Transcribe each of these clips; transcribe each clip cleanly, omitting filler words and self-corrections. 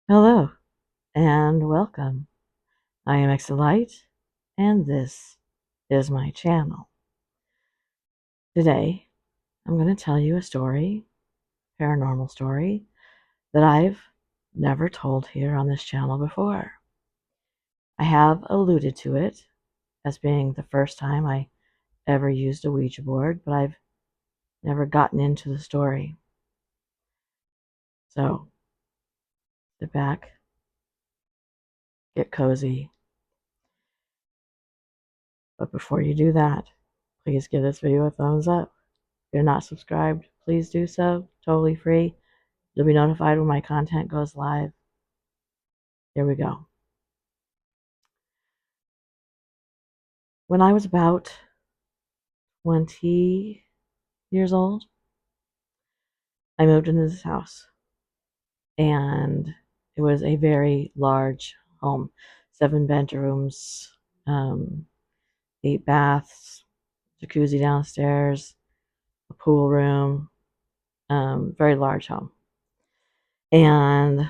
Hello and welcome. I am Light, and this is my channel. Today, I'm going to tell you a story, paranormal story, that I've never told here on this channel before. I have alluded to it as being the first time I ever used a Ouija board, but I've never gotten into the story. So, sit back, get cozy, but before you do that, please give this video a thumbs up. If you're not subscribed, please do so. Totally free. You'll be notified when my content goes live. Here we go. When I was about 20 years old, I moved into this house, and it was a very large home, 7 bedrooms, 8 baths, jacuzzi downstairs, a pool room, very large home. And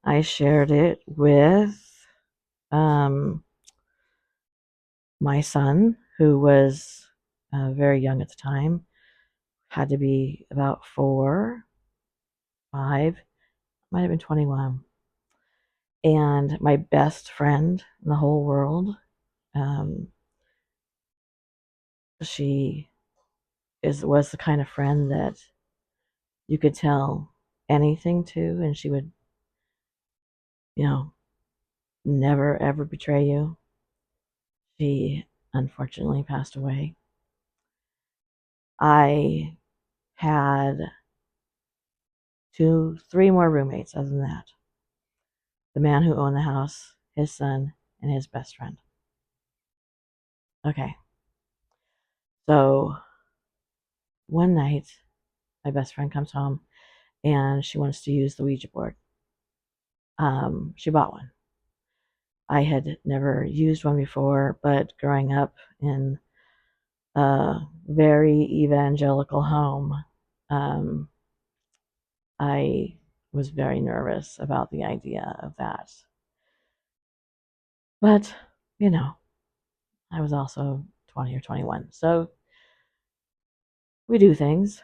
I shared it with um, my son, who was very young at the time, had to be about 4, 5, might have been 21. And my best friend in the whole world, um, she was the kind of friend that you could tell anything to, and she would, you know, never ever betray you. She unfortunately passed away. I had 2, 3 more roommates other than that. The man who owned the house, his son, and his best friend. Okay, so one night, my best friend comes home and she wants to use the Ouija board. She bought one. I had never used one before, but growing up in a very evangelical home, um, I was very nervous about the idea of that. But, you know, I was also 20 or 21, so we do things.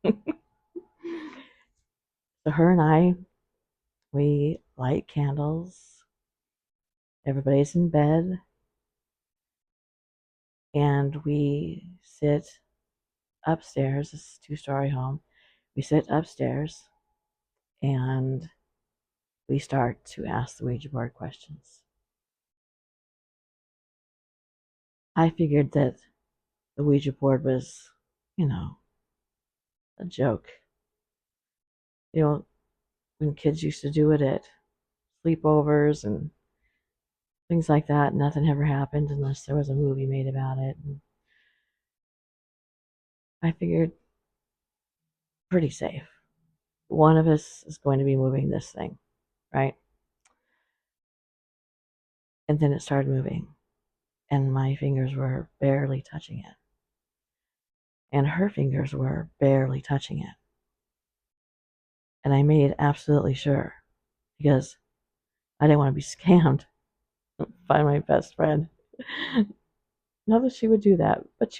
So her and I, we light candles. Everybody's in bed, and we sit upstairs. This is a 2-story home. We sit upstairs and we start to ask the Ouija board questions. I figured that the Ouija board was, you know, a joke. You know, when kids used to do it at sleepovers and things like that, nothing ever happened unless there was a movie made about it. And I figured, pretty safe. One of us is going to be moving this thing, right? And then it started moving, and my fingers were barely touching it, and her fingers were barely touching it. And I made absolutely sure, because I didn't want to be scammed by my best friend. Not that she would do that, but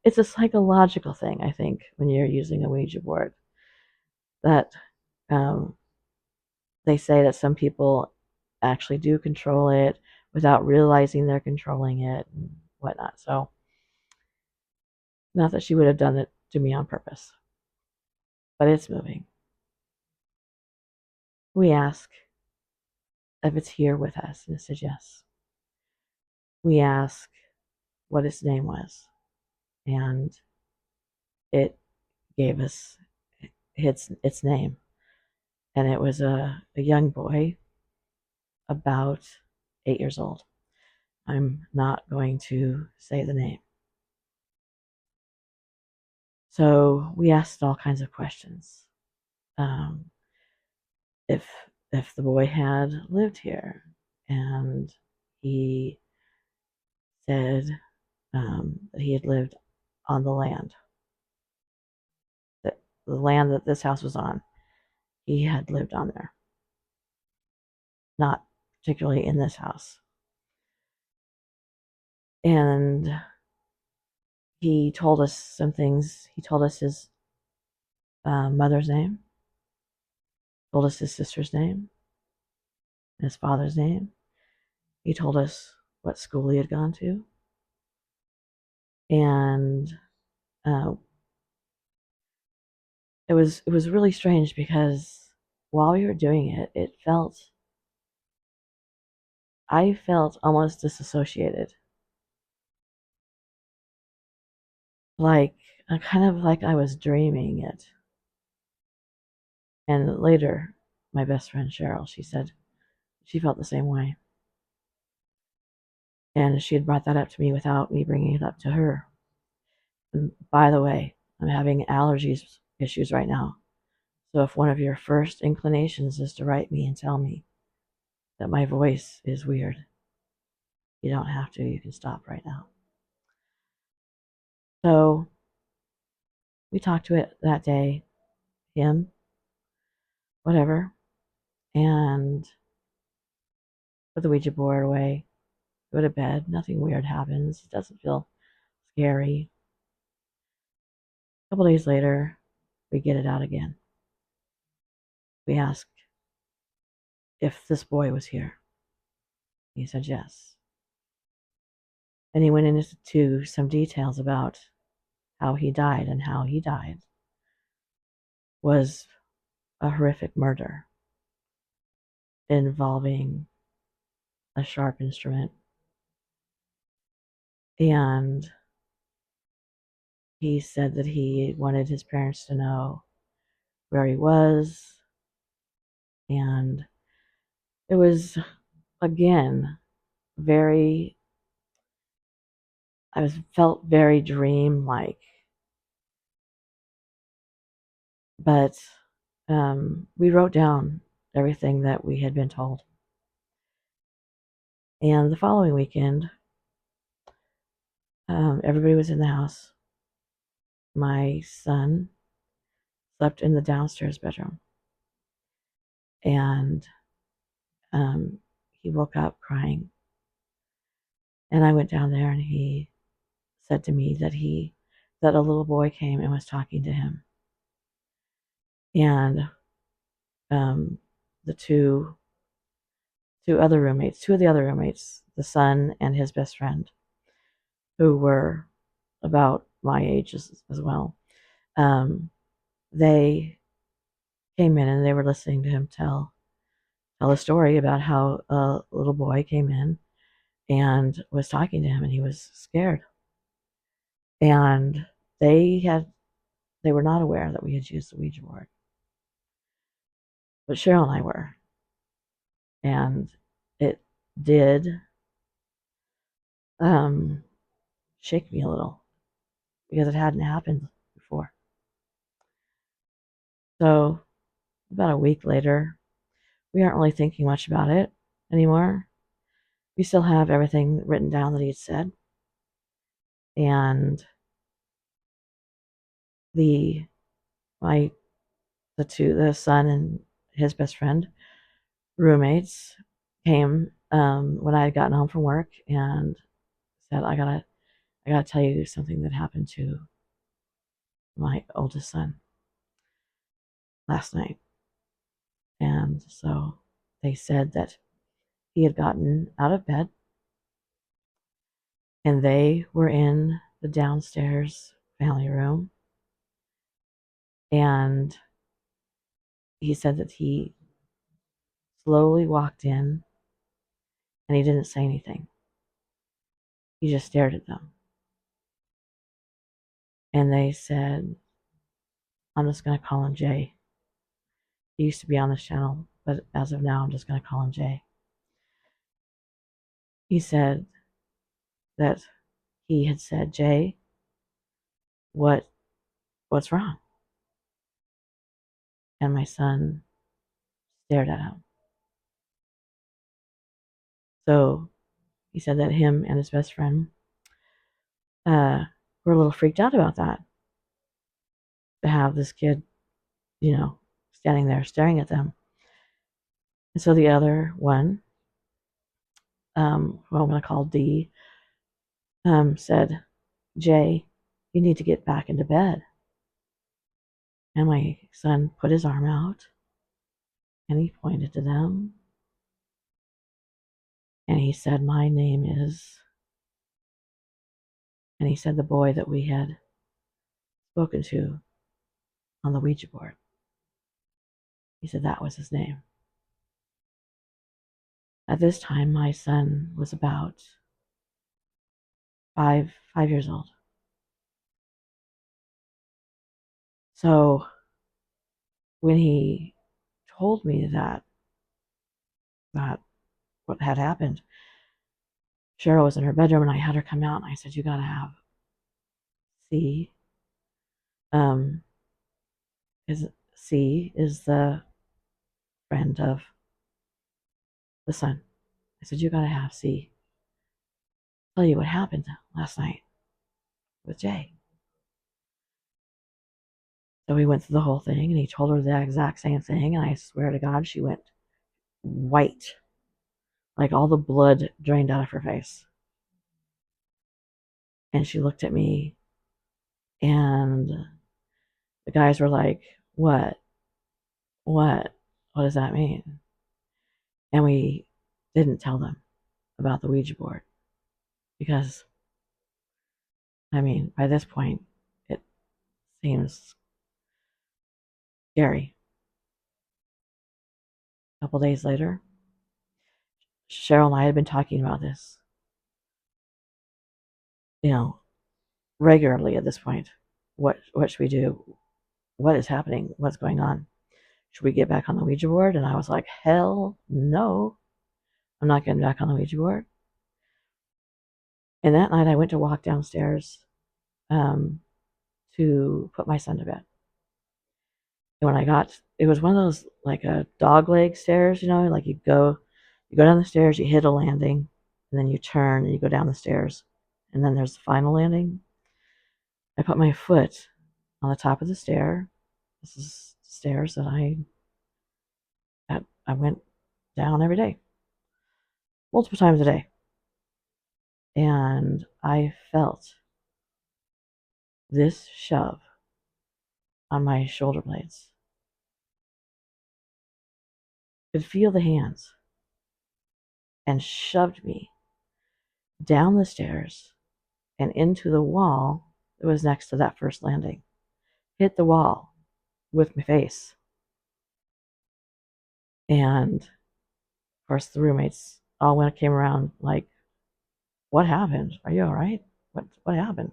it's a psychological thing, I think, when you're using a Ouija board. That um, they say that some people actually do control it without realizing they're controlling it and whatnot. So, not that she would have done it to me on purpose, but it's moving. We ask if it's here with us, and it says yes. We ask what its name was, and it gave us its name. And it was a young boy, about 8 years old. I'm not going to say the name. So we asked all kinds of questions. Um, if the boy had lived here, and he said that he had lived on the land, that the land that this house was on, he had lived on there. not particularly in this house. And he told us some things. He told us his mother's name, told us his sister's name, and his father's name. He told us what school he had gone to. And uh, it was really strange because while we were doing it, I felt almost disassociated, like kind of like I was dreaming it. And later, my best friend Cheryl, she said she felt the same way, and she had brought that up to me without me bringing it up to her. And by the way, I'm having allergies issues right now. So if one of your first inclinations is to write me and tell me that my voice is weird, you don't have to. You can stop right now. So we talked to it that day, him, whatever, and put the Ouija board away, go to bed. Nothing weird happens. It doesn't feel scary. A couple days later, we get it out again. We asked if this boy was here. He said yes. And he went into some details about how he died, and how he died was a horrific murder involving a sharp instrument. And he said that he wanted his parents to know where he was. And it was, again, very, felt very dream-like. But we wrote down everything that we had been told. And the following weekend, everybody was in the house. My son slept in the downstairs bedroom, and he woke up crying. And I went down there, and he said to me that a little boy came and was talking to him. And the two of the other roommates, the son and his best friend, who were about my age as well, they came in and they were listening to him tell a story about how a little boy came in and was talking to him, and he was scared. And they were not aware that we had used the Ouija board, but Cheryl and I were, and it did shake me a little because it hadn't happened before. So about a week later, we aren't really thinking much about it anymore. We still have everything written down that he had said, and the my the son and his best friend roommates came when I had gotten home from work and said, I gotta tell you something that happened to my oldest son last night. And so they said that he had gotten out of bed and they were in the downstairs family room, and he said that he slowly walked in and he didn't say anything. He just stared at them. And they said, I'm just going to call him Jay. He used to be on this channel, but as of now, I'm just going to call him Jay. He said that he had said, Jay, what's wrong? And my son stared at him. So he said that him and his best friend were a little freaked out about that, to have this kid, standing there staring at them. And so the other one, who I'm going to call D, said, Jay, you need to get back into bed. And my son put his arm out and he pointed to them and he said, my name is, and he said the boy that we had spoken to on the Ouija board. He said that was his name. At this time, my son was about five years old. So when he told me that what had happened, Cheryl was in her bedroom and I had her come out and I said, you gotta have C. Is C is the friend of the son. I said, you gotta have C. Tell you what happened last night with Jay. So we went through the whole thing and he told her the exact same thing, and I swear to God, she went white. Like all the blood drained out of her face. And she looked at me and the guys were like, what? What? What does that mean? And we didn't tell them about the Ouija board because, I mean, by this point, it seems scary. A couple days later, Cheryl and I had been talking about this, regularly at this point. What should we do? What is happening? What's going on? Should we get back on the Ouija board? And I was like, hell no, I'm not getting back on the Ouija board. And that night I went to walk downstairs to put my son to bed. And when I got, it was one of those like a dog leg stairs, like you go down the stairs, you hit a landing, and then you turn and you go down the stairs, and then there's the final landing. I put my foot on the top of the stair. This is stairs that I went down every day, multiple times a day, and I felt this shove on my shoulder blades. Could feel the hands and shoved me down the stairs and into the wall that was next to that first landing. Hit the wall with my face. And of course the roommates all came around like, what happened? Are you all right? What happened?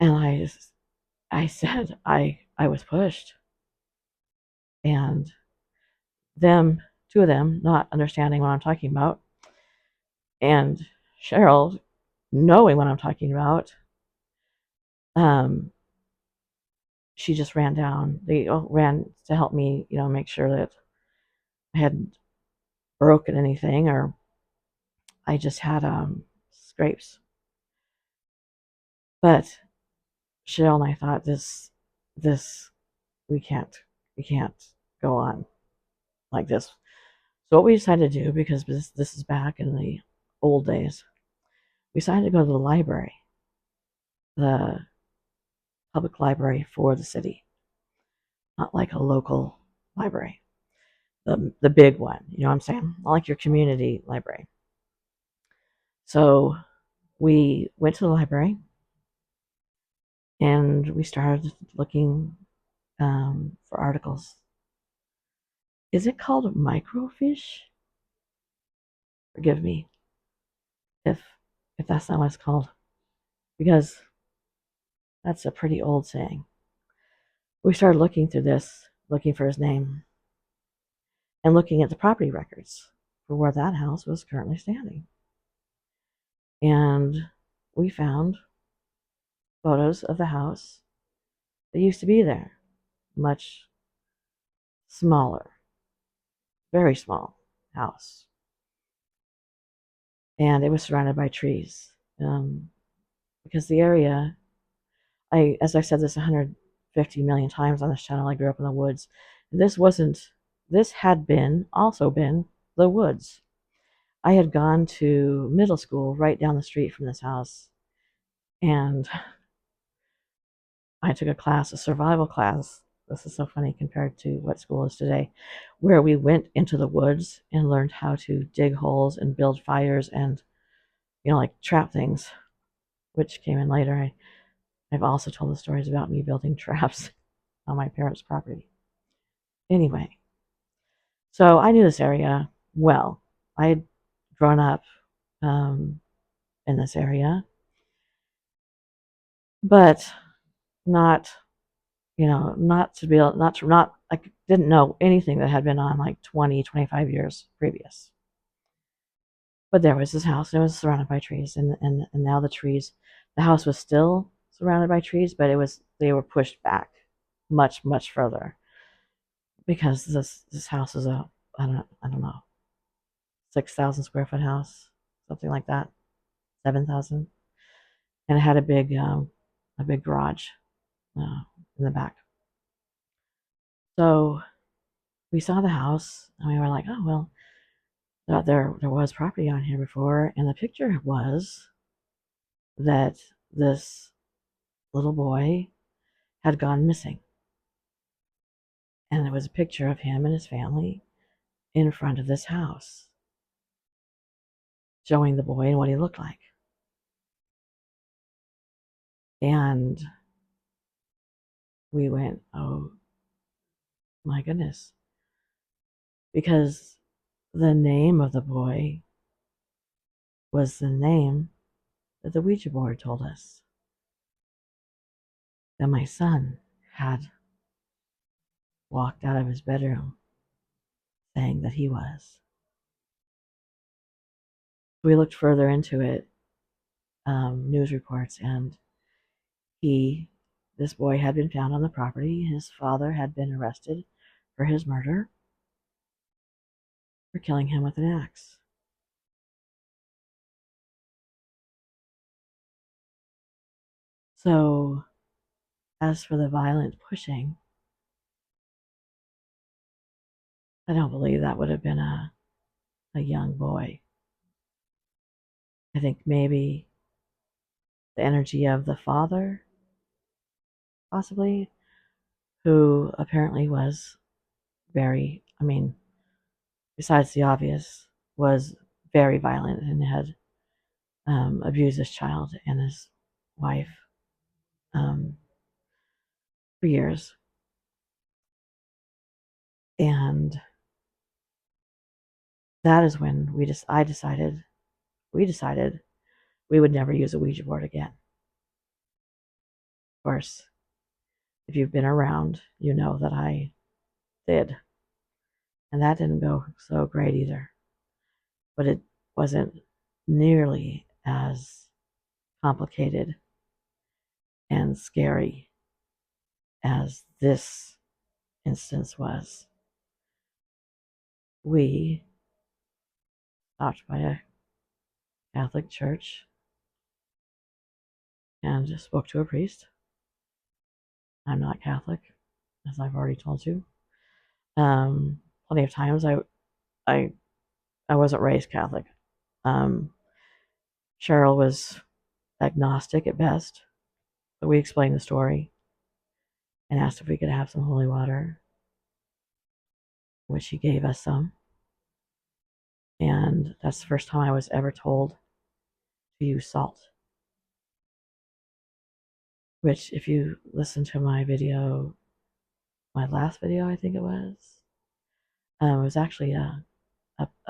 And I said I was pushed. And two of them not understanding what I'm talking about, and Cheryl knowing what I'm talking about, she just ran down. They ran to help me, make sure that I hadn't broken anything or I just had scrapes. But Cheryl and I thought this we can't go on like this. So what we decided to do, because this is back in the old days, we decided to go to the library, the public library for the city, not like a local library, the big one. You know what I'm saying? Not like your community library. So we went to the library and we started looking for articles. Is it called microfiche? Forgive me if that's not what it's called, because that's a pretty old saying. We started looking through this, looking for his name, and looking at the property records for where that house was currently standing. And we found photos of the house that used to be there, much smaller, very small house. And it was surrounded by trees. Because the area, as I said this 150 million times on this channel, I grew up in the woods. This wasn't this had also been the woods. I had gone to middle school right down the street from this house, and I took a class, a survival class. This is so funny compared to what school is today, where we went into the woods and learned how to dig holes and build fires and, like trap things, which came in later. I've also told the stories about me building traps on my parents' property. Anyway, so I knew this area well. I had grown up um, in this area, but not, not to be, not to, not, I didn't know anything that had been on like 20, 25 years previous. But there was this house, and it was surrounded by trees, and now the house was still surrounded by trees, but they were pushed back much, much further because this house is I don't know, 6,000 square foot house, something like that, 7,000, and it had a big garage in the back. So we saw the house, and we were like, oh well, there was property on here before, and the picture was that this little boy had gone missing, and there was a picture of him and his family in front of this house, showing the boy and what he looked like. And we went, oh my goodness, because the name of the boy was the name that the Ouija board told us that my son had walked out of his bedroom saying that he was. We looked further into it, news reports, and this boy had been found on the property. His father had been arrested for his murder, for killing him with an axe. So, as for the violent pushing, I don't believe that would have been a young boy. I think maybe the energy of the father, possibly, who apparently was besides the obvious, was very violent and had abused his child and his wife um, for years. And that is when we decided we would never use a Ouija board again. Of course, if you've been around, you know that I did. And that didn't go so great either. But it wasn't nearly as complicated and scary as this instance was. We stopped by a Catholic church and just spoke to a priest. I'm not Catholic, as I've already told you. Plenty of times I wasn't raised Catholic. Cheryl was agnostic at best, but we explained the story and asked if we could have some holy water, which she gave us some. And that's the first time I was ever told to use salt. Which, if you listen to my last video, I think it was actually a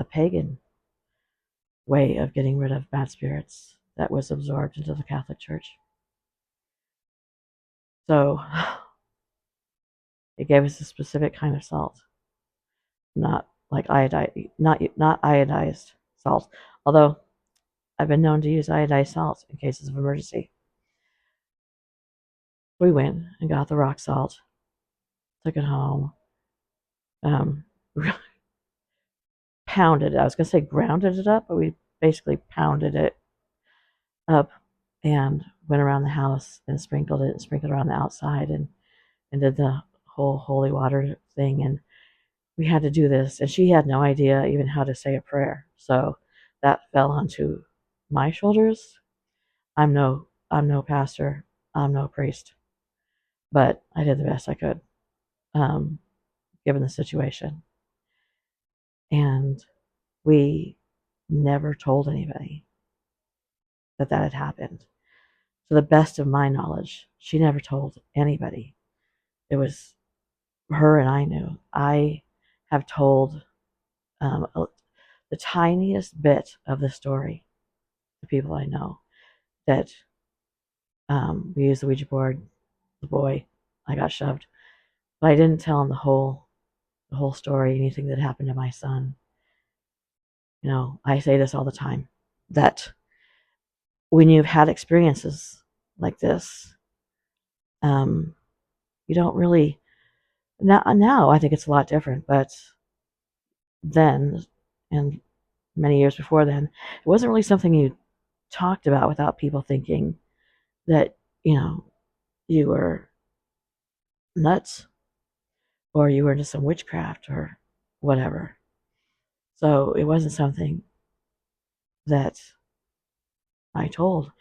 pagan way of getting rid of bad spirits that was absorbed into the Catholic Church. So it gave us a specific kind of salt, not like not iodized salt. Although I've been known to use iodized salt in cases of emergency. We went and got the rock salt, took it home, pounded it. I was going to say grounded it up, but we basically pounded it up and went around the house and sprinkled around the outside and did the whole holy water thing. And we had to do this, and she had no idea even how to say a prayer. So that fell onto my shoulders. I'm no pastor, I'm no priest, but I did the best I could, um, given the situation. And we never told anybody that that had happened. To the best of my knowledge, she never told anybody. It was her and I knew. I have told um, the tiniest bit of the story to people I know that we used the Ouija board, the boy, I got shoved, but I didn't tell him the whole story, anything that happened to my son. You know, I say this all the time that when you've had experiences like this, um, you don't really now I think it's a lot different, but then and many years before then, it wasn't really something you talked about without people thinking that, you were nuts or you were into some witchcraft or whatever. So it wasn't something that I told.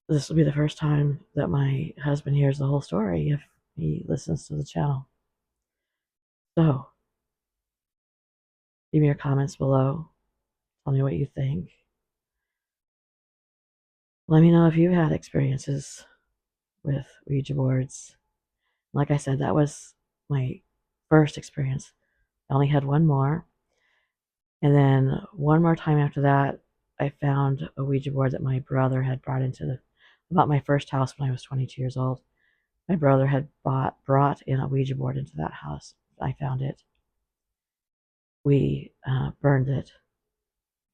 This will be the first time that my husband hears the whole story if he listens to the channel. So leave me your comments below. Tell me what you think. Let me know if you've had experiences with Ouija boards. Like I said, that was my first experience. I only had one more. And then one more time after that, I found a Ouija board that my brother had brought about my first house when I was 22 years old. My brother had brought in a Ouija board into that house. I found it. We burned it.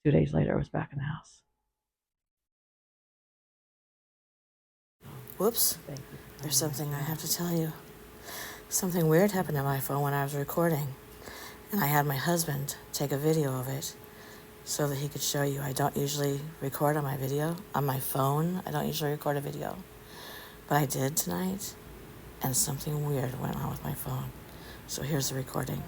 2 days later, it was back in the house. Whoops, there's something I have to tell you. Something weird happened to my phone when I was recording, and I had my husband take a video of it so that he could show you. I don't usually record on my phone. I don't usually record a video, but I did tonight, and something weird went on with my phone. So here's the recording.